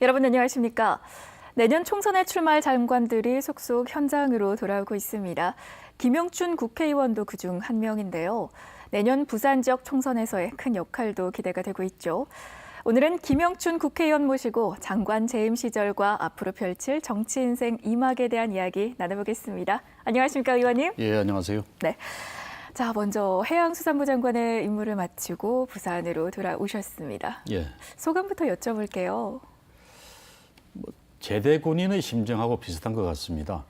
여러분 안녕하십니까? 내년 총선에 출마할 장관들이 속속 현장으로 돌아오고 있습니다. 김영춘 국회의원도 그중 한 명인데요. 내년 부산 지역 총선에서의 큰 역할도 기대가 되고 있죠. 오늘은 김영춘 국회의원 모시고 장관 재임 시절과 앞으로 펼칠 정치 인생 2막에 대한 이야기 나눠보겠습니다. 안녕하십니까, 의원님? 예, 안녕하세요. 네. 자, 먼저 해양수산부 장관의 임무를 마치고 부산으로 돌아오셨습니다. 예. 소감부터 여쭤볼게요. 제대 군인의 심정하고 비슷한 것 같습니다.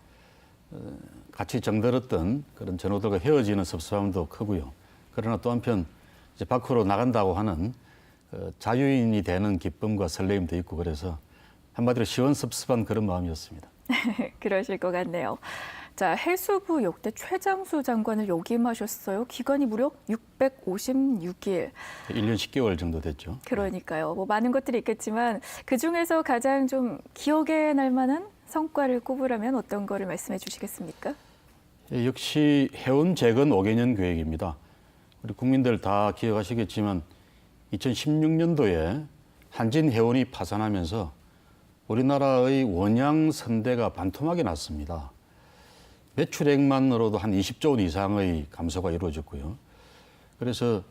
같이 정들었던 그런 전우들과 헤어지는 섭섭함도 크고요. 그러나 또 한편 이제 밖으로 나간다고 하는 자유인이 되는 기쁨과 설레임도 있고 그래서 한마디로 시원섭섭한 그런 마음이었습니다. 그러실 것 같네요. 자, 해수부 역대 최장수 장관을 역임하셨어요. 기간이 무려 656일. 1년 10개월 정도 됐죠. 그러니까요. 뭐 많은 것들이 있겠지만 그중에서 가장 좀 기억에 날 만한 성과를 꼽으라면 어떤 거를 말씀해 주시겠습니까? 예, 역시 해운 재건 5개년 계획입니다. 우리 국민들 다 기억하시겠지만 2016년도에 한진 해운이 파산하면서 우리나라의 원양 선대가 반토막이 났습니다. 매출액만으로도 한 20조 원 이상의 감소가 이루어졌고요. 그래서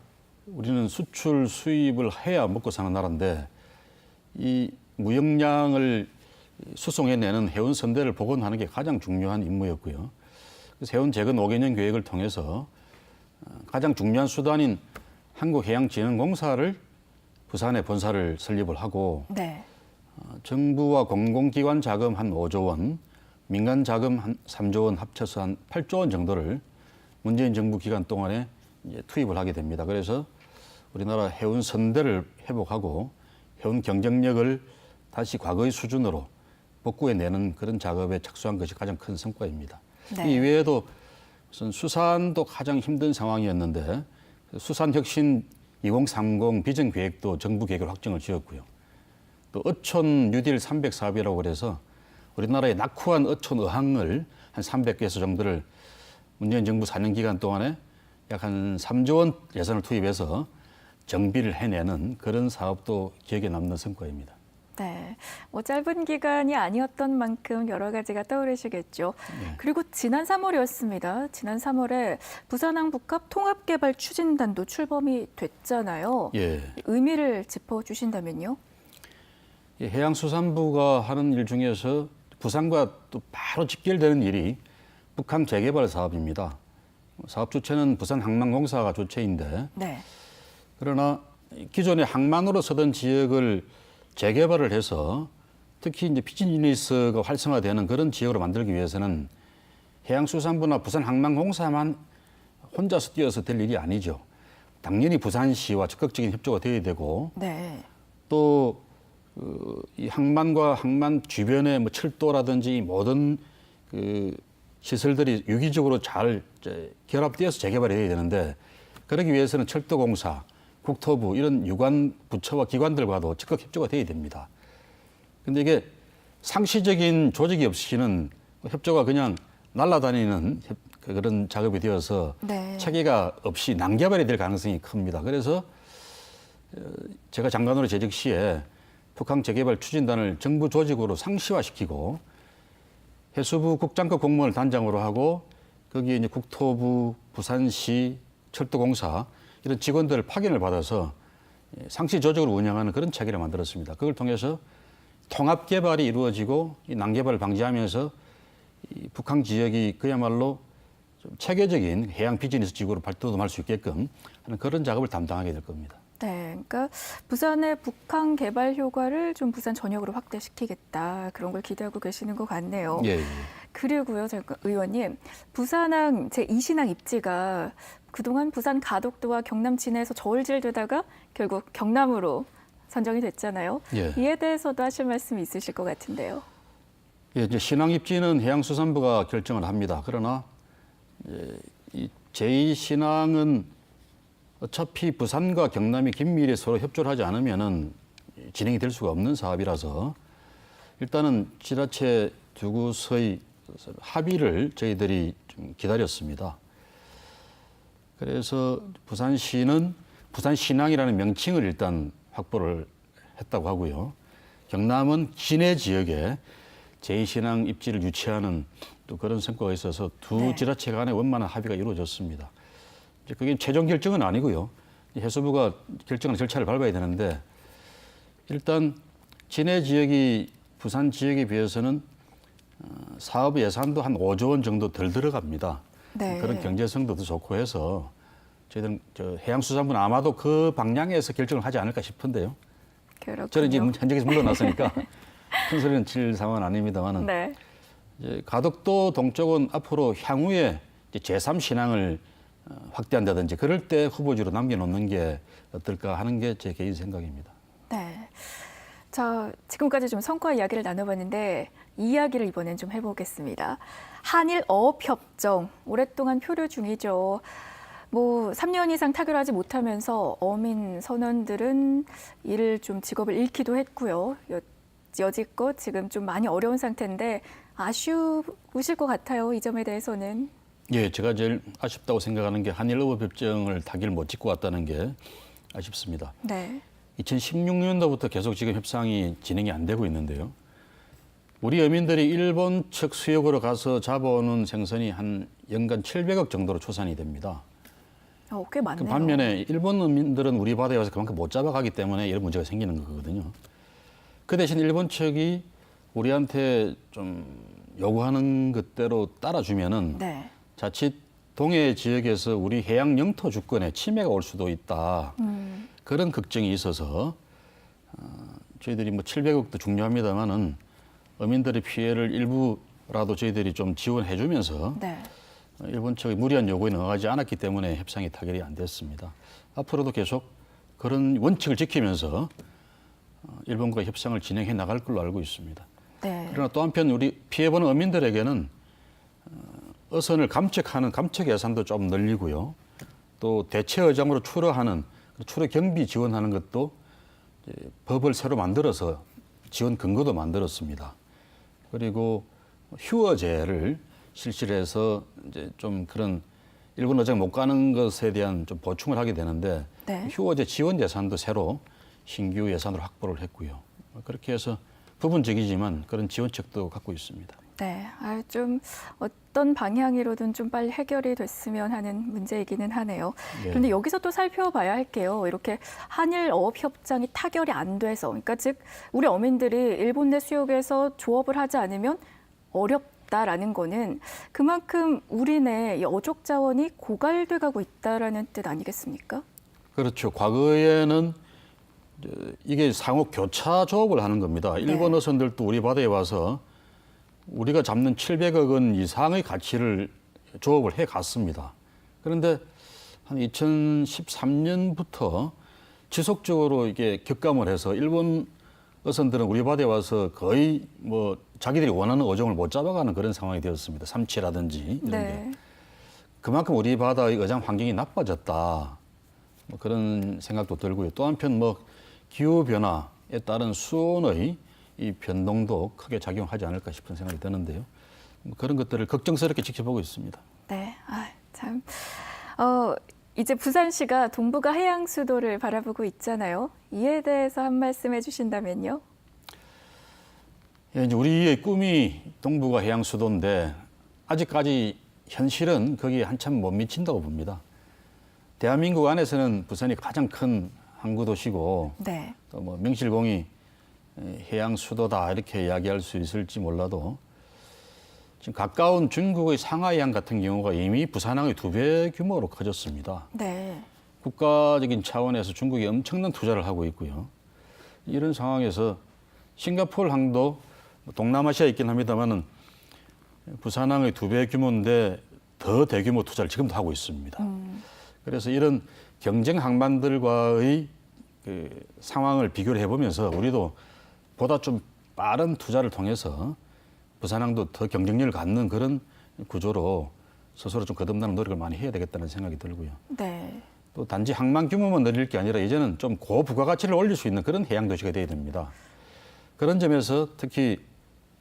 우리는 수출 수입을 해야 먹고 사는 나라인데 이 무역량을 수송해내는 해운 선대를 복원하는 게 가장 중요한 임무였고요. 그래서 해운 재건 5개년 계획을 통해서 가장 중요한 수단인 한국해양진흥공사를 부산에 본사를 설립을 하고 네. 정부와 공공기관 자금 한 5조 원, 민간 자금 한 3조 원 합쳐서 한 8조 원 정도를 문재인 정부 기간 동안에 이제 투입을 하게 됩니다. 그래서 우리나라 해운 선대를 회복하고 해운 경쟁력을 다시 과거의 수준으로 복구해내는 그런 작업에 착수한 것이 가장 큰 성과입니다. 네. 이외에도 우선 수산도 가장 힘든 상황이었는데 수산혁신 2030 비전 계획도 정부 계획을 확정을 지었고요. 또 어촌 뉴딜 300 사업이라고 그래서 우리나라의 낙후한 어촌 어항을 한 300개소 정도를 문재인 정부 4년 기간 동안에 약 한 3조 원 예산을 투입해서 정비를 해내는 그런 사업도 기억에 남는 성과입니다. 네. 뭐 짧은 기간이 아니었던 만큼 여러 가지가 떠오르시겠죠. 네. 그리고 지난 3월이었습니다. 지난 3월에 부산항복합 통합개발 추진단도 출범이 됐잖아요. 예. 의미를 짚어주신다면요? 해양수산부가 하는 일 중에서 부산과 또 바로 직결되는 일이 북한 재개발 사업입니다. 사업 주체는 부산항만공사가 주체인데 네. 그러나 기존의 항만으로 쓰던 지역을 재개발을 해서 특히 이제 비즈니스가 활성화되는 그런 지역으로 만들기 위해서는 해양수산부나 부산항만공사만 혼자서 뛰어서 될 일이 아니죠. 당연히 부산시와 적극적인 협조가 되어야 되고 네. 또 이 항만과 항만 주변의 뭐 철도라든지 모든 그 시설들이 유기적으로 잘 결합되어서 재개발해야 되는데 그러기 위해서는 철도공사, 국토부 이런 유관 부처와 기관들과도 적극 협조가 돼야 됩니다. 근데 이게 상시적인 조직이 없이는 협조가 그냥 날아다니는 그런 작업이 되어서 네. 체계가 없이 난개발이 될 가능성이 큽니다. 그래서 제가 장관으로 재직 시에 북항 재개발 추진단을 정부 조직으로 상시화시키고 해수부 국장급 공무원을 단장으로 하고 거기에 이제 국토부, 부산시, 철도공사 이런 직원들을 파견을 받아서 상시 조직으로 운영하는 그런 체계를 만들었습니다. 그걸 통해서 통합 개발이 이루어지고 이 난개발을 방지하면서 이 북한 지역이 그야말로 좀 체계적인 해양 비즈니스 지구로 발돋움할 수 있게끔 하는 그런 작업을 담당하게 될 겁니다. 네, 그러니까 부산의 북한 개발 효과를 좀 부산 전역으로 확대시키겠다 그런 걸 기대하고 계시는 것 같네요. 예, 예. 그리고요, 의원님, 부산항 제2신항 입지가 그동안 부산 가덕도와 경남 진해에서 저울질되다가 결국 경남으로 선정이 됐잖아요. 예. 이에 대해서도 하실 말씀이 있으실 것 같은데요. 예, 이제 신항 입지는 해양수산부가 결정을 합니다. 그러나 이 제2신항은 어차피 부산과 경남이 긴밀히 서로 협조를 하지 않으면은 진행이 될 수가 없는 사업이라서 일단은 지자체 두 곳의 합의를 저희들이 좀 기다렸습니다. 그래서 부산시는 부산신항이라는 명칭을 일단 확보를 했다고 하고요. 경남은 진해 지역에 제2신항 입지를 유치하는 또 그런 성과가 있어서 두 네. 지자체 간의 원만한 합의가 이루어졌습니다. 이제 그게 최종 결정은 아니고요. 해수부가 결정하는 절차를 밟아야 되는데 일단 진해 지역이 부산 지역에 비해서는 사업 예산도 한 5조 원 정도 덜 들어갑니다. 네. 그런 경제성도 더 좋고 해서 저희들은 해양수산부는 아마도 그 방향에서 결정을 하지 않을까 싶은데요. 그렇군요. 저는 이제 현직에서 물러났으니까 큰 소리는 칠 상황은 아닙니다만은 네. 이제 가덕도 동쪽은 앞으로 향후에 제3신항을 확대한다든지 그럴 때 후보지로 남겨놓는 게 어떨까 하는 게 제 개인 생각입니다. 네. 자, 지금까지 좀 성과 이야기를 나눠봤는데 이 이야기를 이번엔 좀 해보겠습니다. 한일 어업협정 오랫동안 표류 중이죠. 뭐 3년 이상 타결하지 못하면서 어민 선원들은 일을 좀 직업을 잃기도 했고요. 여지껏 지금 좀 많이 어려운 상태인데 아쉬우실 것 같아요. 이 점에 대해서는. 예, 제가 제일 아쉽다고 생각하는 게 한일어업협정을 타결 못 짓고 왔다는 게 아쉽습니다. 네. 2016년도부터 계속 지금 협상이 진행이 안 되고 있는데요. 우리 어민들이 일본 측 수역으로 가서 잡아오는 생선이 한 연간 700억 정도로 추산이 됩니다. 꽤 많네요. 그 반면에 일본 어민들은 우리 바다에 와서 그만큼 못 잡아가기 때문에 이런 문제가 생기는 거거든요. 그 대신 일본 측이 우리한테 좀 요구하는 것대로 따라주면은 네. 자칫 동해 지역에서 우리 해양 영토 주권에 침해가 올 수도 있다. 그런 걱정이 있어서 저희들이 뭐 700억도 중요합니다만은 어민들의 피해를 일부라도 저희들이 좀 지원해주면서 네. 일본 측의 무리한 요구에 응하지 않았기 때문에 협상이 타결이 안 됐습니다. 앞으로도 계속 그런 원칙을 지키면서 일본과 협상을 진행해 나갈 걸로 알고 있습니다. 네. 그러나 또 한편 우리 피해보는 어민들에게는 어선을 감척하는 감척 예산도 좀 늘리고요. 또 대체 어장으로 출어하는 출어 경비 지원하는 것도 이제 법을 새로 만들어서 지원 근거도 만들었습니다. 그리고 휴어제를 실시를 해서 이제 좀 그런 일본 어장 못 가는 것에 대한 좀 보충을 하게 되는데 네. 휴어제 지원 예산도 새로 신규 예산으로 확보를 했고요. 그렇게 해서 부분적이지만 그런 지원책도 갖고 있습니다. 네, 좀 어떤 방향으로든 좀 빨리 해결이 됐으면 하는 문제이기는 하네요. 네. 그런데 여기서 또 살펴봐야 할게요. 이렇게 한일 어업 협정이 타결이 안 돼서, 그러니까 즉 우리 어민들이 일본 내 수역에서 조업을 하지 않으면 어렵다라는 거는 그만큼 우리 내 이 어족 자원이 고갈돼 가고 있다라는 뜻 아니겠습니까? 그렇죠. 과거에는 이게 상호 교차 조업을 하는 겁니다. 일본 어선들도 우리 바다에 와서 우리가 잡는 700억 원 이상의 가치를 조업을 해 갔습니다. 그런데 한 2013년부터 지속적으로 이게 격감을 해서 일본 어선들은 우리 바다에 와서 거의 뭐 자기들이 원하는 어종을 못 잡아가는 그런 상황이 되었습니다. 삼치라든지 이런 게. 네. 그만큼 우리 바다의 어장 환경이 나빠졌다. 뭐 그런 생각도 들고요. 또 한편 뭐 기후 변화에 따른 수온의 이 변동도 크게 작용하지 않을까 싶은 생각이 드는데요. 뭐 그런 것들을 걱정스럽게 지켜보고 있습니다. 네, 참. 이제 부산시가 동북아 해양 수도를 바라보고 있잖아요. 이에 대해서 한 말씀 해주신다면요. 예, 이제 우리의 꿈이 동북아 해양 수도인데 아직까지 현실은 거기에 한참 못 미친다고 봅니다. 대한민국 안에서는 부산이 가장 큰 항구 도시고 네. 또 뭐 명실공히 해양 수도다 이렇게 이야기할 수 있을지 몰라도 지금 가까운 중국의 상하이항 같은 경우가 이미 부산항의 2배 규모로 커졌습니다. 네. 국가적인 차원에서 중국이 엄청난 투자를 하고 있고요. 이런 상황에서 싱가포르 항도 동남아시아에 있긴 합니다만은 부산항의 2배 규모인데 더 대규모 투자를 지금도 하고 있습니다. 그래서 이런 경쟁 항만들과의 그 상황을 비교를 해보면서 우리도 보다 좀 빠른 투자를 통해서 부산항도 더 경쟁력을 갖는 그런 구조로 스스로 좀 거듭나는 노력을 많이 해야 되겠다는 생각이 들고요. 네. 또 단지 항만 규모만 늘릴 게 아니라 이제는 좀 고부가가치를 올릴 수 있는 그런 해양 도시가 돼야 됩니다. 그런 점에서 특히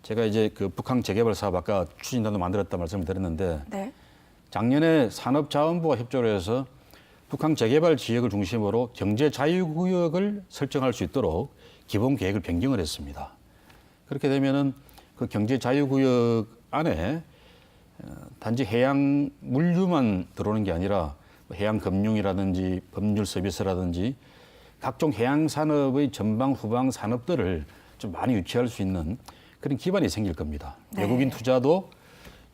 제가 이제 그 북항 재개발 사업 아까 추진단도 만들었다 말씀을 드렸는데 네. 작년에 산업자원부와 협조를 해서 북항 재개발 지역을 중심으로 경제 자유구역을 설정할 수 있도록 기본 계획을 변경을 했습니다. 그렇게 되면은 그 경제 자유구역 안에 단지 해양 물류만 들어오는 게 아니라 해양 금융이라든지 법률 서비스라든지 각종 해양 산업의 전방 후방 산업들을 좀 많이 유치할 수 있는 그런 기반이 생길 겁니다. 네. 외국인 투자도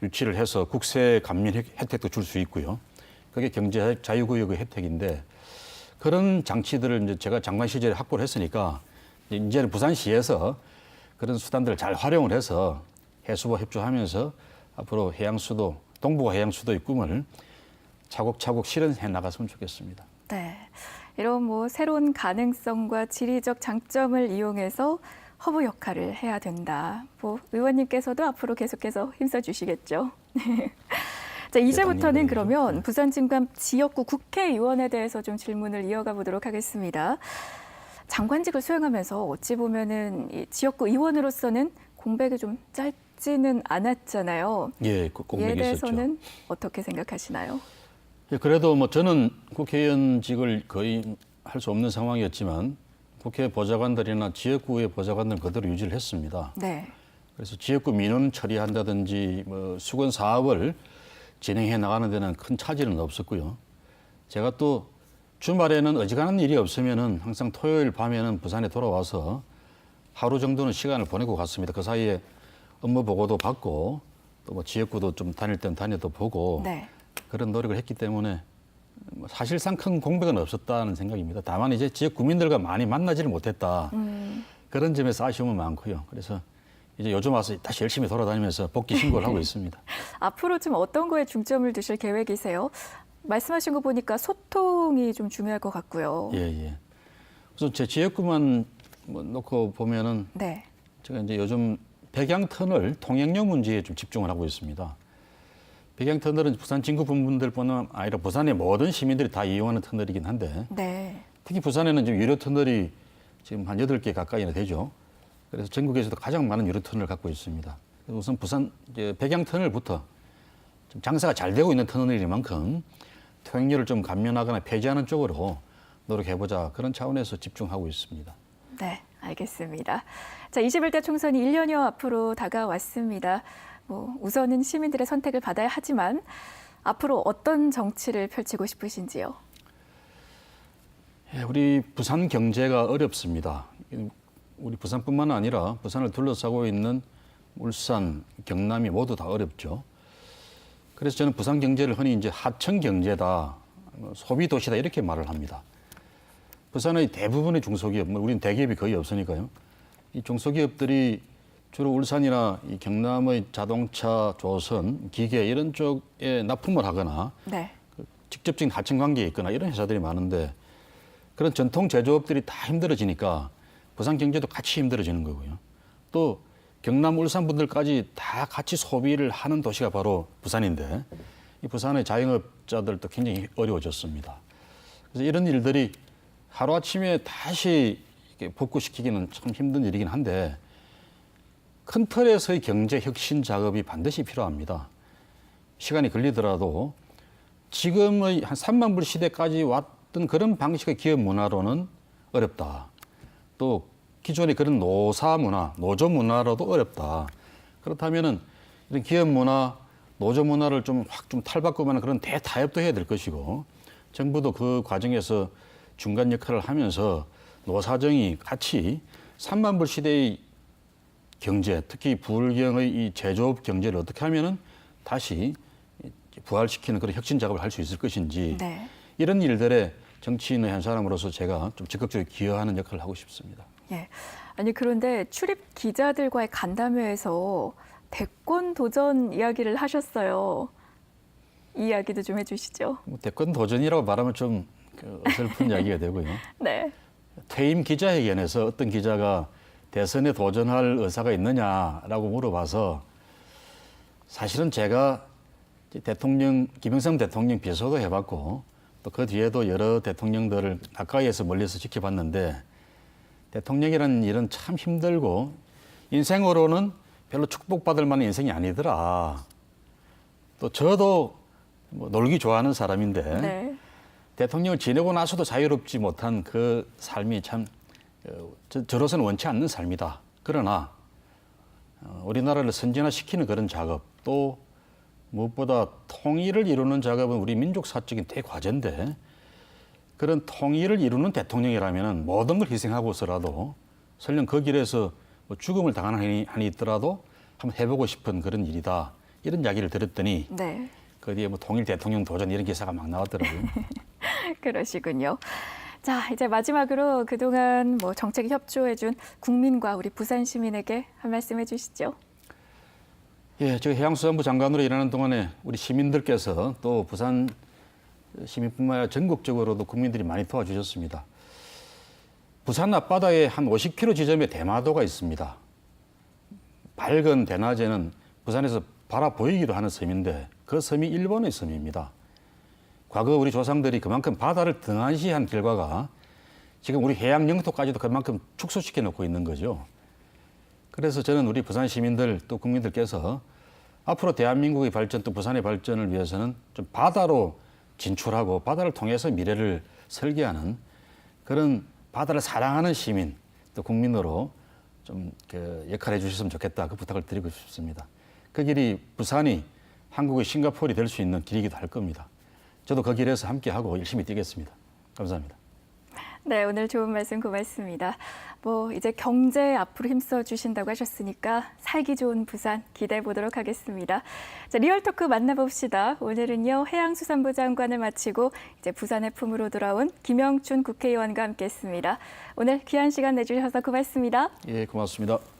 유치를 해서 국세 감면 혜택도 줄 수 있고요. 그게 경제 자유구역의 혜택인데 그런 장치들을 이제 제가 장관 시절에 확보를 했으니까 이제는 부산시에서 그런 수단들을 잘 활용을 해서 해수부와 협조하면서 앞으로 해양수도, 동북아 해양수도의 꿈을 차곡차곡 실현해 나갔으면 좋겠습니다. 네. 이런 뭐 새로운 가능성과 지리적 장점을 이용해서 허브 역할을 해야 된다. 뭐 의원님께서도 앞으로 계속해서 힘써 주시겠죠. 자, 이제부터는 그러면 부산 진감 지역구 국회의원에 대해서 좀 질문을 이어가 보도록 하겠습니다. 장관직을 수행하면서 어찌 보면은 이 지역구 의원으로서는 공백이 좀 짧지는 않았잖아요. 예, 그 공백이 이에 있었죠. 대해서는 어떻게 생각하시나요? 예, 그래도 뭐 저는 국회의원직을 거의 할 수 없는 상황이었지만 국회 보좌관들이나 지역구의 보좌관들은 그대로 유지를 했습니다. 네. 그래서 지역구 민원 처리한다든지 뭐 수건 사업을 진행해 나가는 데는 큰 차질은 없었고요. 제가 또 주말에는 어지간한 일이 없으면은 항상 토요일 밤에는 부산에 돌아와서 하루 정도는 시간을 보내고 갔습니다. 그 사이에 업무 보고도 받고 또 뭐 지역구도 좀 다닐 땐 다녀도 보고 네. 그런 노력을 했기 때문에 사실상 큰 공백은 없었다는 생각입니다. 다만 이제 지역 구민들과 많이 만나지를 못했다. 그런 점에서 아쉬움은 많고요. 그래서 이제 요즘 와서 다시 열심히 돌아다니면서 복귀 신고를 하고 있습니다. 앞으로 좀 어떤 거에 중점을 두실 계획이세요? 말씀하신 거 보니까 소통이 좀 중요할 것 같고요. 예, 예. 우선 제 지역구만 뭐 놓고 보면은 네. 제가 이제 요즘 백양터널 통행료 문제에 좀 집중을 하고 있습니다. 백양터널은 부산 진구 분들뿐만 아니라 부산의 모든 시민들이 다 이용하는 터널이긴 한데 네. 특히 부산에는 지금 유료 터널이 지금 한 8개 가까이나 되죠. 그래서 전국에서도 가장 많은 유료 터널을 갖고 있습니다. 그래서 우선 부산 이제 백양터널부터 좀 장사가 잘 되고 있는 터널인 만큼 통행료를 좀 감면하거나 폐지하는 쪽으로 노력해보자 그런 차원에서 집중하고 있습니다. 네, 알겠습니다. 자, 21대 총선이 1년여 앞으로 다가왔습니다. 뭐 우선은 시민들의 선택을 받아야 하지만 앞으로 어떤 정치를 펼치고 싶으신지요? 예, 우리 부산 경제가 어렵습니다. 우리 부산뿐만 아니라 부산을 둘러싸고 있는 울산, 경남이 모두 다 어렵죠. 그래서 저는 부산 경제를 흔히 이제 하청 경제다, 소비 도시다 이렇게 말을 합니다. 부산의 대부분의 중소기업, 우리는 대기업이 거의 없으니까요. 이 중소기업들이 주로 울산이나 이 경남의 자동차, 조선, 기계 이런 쪽에 납품을 하거나 네. 직접적인 하청 관계에 있거나 이런 회사들이 많은데 그런 전통 제조업들이 다 힘들어지니까 부산 경제도 같이 힘들어지는 거고요. 또 경남, 울산 분들까지 다 같이 소비를 하는 도시가 바로 부산인데 이 부산의 자영업자들도 굉장히 어려워졌습니다. 그래서 이런 일들이 하루아침에 다시 이렇게 복구시키기는 참 힘든 일이긴 한데 큰 틀에서의 경제 혁신 작업이 반드시 필요합니다. 시간이 걸리더라도 지금의 한 3만 불 시대까지 왔던 그런 방식의 기업 문화로는 어렵다. 또 기존의 그런 노사 문화, 노조 문화로도 어렵다. 그렇다면은 이런 기업 문화, 노조 문화를 좀 확 좀 탈바꿈하는 그런 대타협도 해야 될 것이고 정부도 그 과정에서 중간 역할을 하면서 노사정이 같이 3만 불 시대의 경제, 특히 불경의 이 제조업 경제를 어떻게 하면은 다시 부활시키는 그런 혁신 작업을 할 수 있을 것인지 네. 이런 일들에 정치인의 한 사람으로서 제가 좀 적극적으로 기여하는 역할을 하고 싶습니다. 예. 아니 그런데 출입 기자들과의 간담회에서 대권 도전 이야기를 하셨어요. 이 이야기도 좀 해주시죠. 뭐 대권 도전이라고 말하면 좀 어설픈 이야기가 되고요. 네. 퇴임 기자회견에서 어떤 기자가 대선에 도전할 의사가 있느냐라고 물어봐서 사실은 제가 대통령 김영삼 대통령 비서도 해봤고 또 그 뒤에도 여러 대통령들을 가까이에서 멀리서 지켜봤는데 대통령이라는 일은 참 힘들고 인생으로는 별로 축복받을 만한 인생이 아니더라. 또 저도 뭐 놀기 좋아하는 사람인데 네. 대통령을 지내고 나서도 자유롭지 못한 그 삶이 참 저로서는 원치 않는 삶이다. 그러나 우리나라를 선진화시키는 그런 작업, 또 무엇보다 통일을 이루는 작업은 우리 민족 사적인 대과제인데, 그런 통일을 이루는 대통령이라면 모든 걸 희생하고서라도 설령 그 길에서 뭐 죽음을 당하는 한이 있더라도 한번 해보고 싶은 그런 일이다. 이런 이야기를 들었더니 네. 거기에 뭐 통일 대통령 도전 이런 기사가 막 나왔더라고요. 그러시군요. 자, 이제 마지막으로 그동안 뭐 정책에 협조해준 국민과 우리 부산 시민에게 한 말씀 해주시죠. 예, 저 해양수산부 장관으로 일하는 동안에 우리 시민들께서 또 부산 시민뿐만 아니라 전국적으로도 국민들이 많이 도와주셨습니다. 부산 앞바다에 한 50km 지점에 대마도가 있습니다. 밝은 대낮에는 부산에서 바라 보이기도 하는 섬인데 그 섬이 일본의 섬입니다. 과거 우리 조상들이 그만큼 바다를 등한시한 결과가 지금 우리 해양 영토까지도 그만큼 축소시켜 놓고 있는 거죠. 그래서 저는 우리 부산 시민들 또 국민들께서 앞으로 대한민국의 발전 또 부산의 발전을 위해서는 좀 바다로 진출하고 바다를 통해서 미래를 설계하는 그런 바다를 사랑하는 시민 또 국민으로 좀 역할을 해주셨으면 좋겠다 그 부탁을 드리고 싶습니다. 그 길이 부산이 한국의 싱가포르이 될 수 있는 길이기도 할 겁니다. 저도 그 길에서 함께하고 열심히 뛰겠습니다. 감사합니다. 네, 오늘 좋은 말씀 고맙습니다. 뭐 이제 경제 앞으로 힘써 주신다고 하셨으니까 살기 좋은 부산 기대해 보도록 하겠습니다. 자, 리얼토크 만나봅시다. 오늘은요 해양수산부 장관을 마치고 이제 부산의 품으로 돌아온 김영춘 국회의원과 함께했습니다. 오늘 귀한 시간 내주셔서 고맙습니다. 예, 고맙습니다.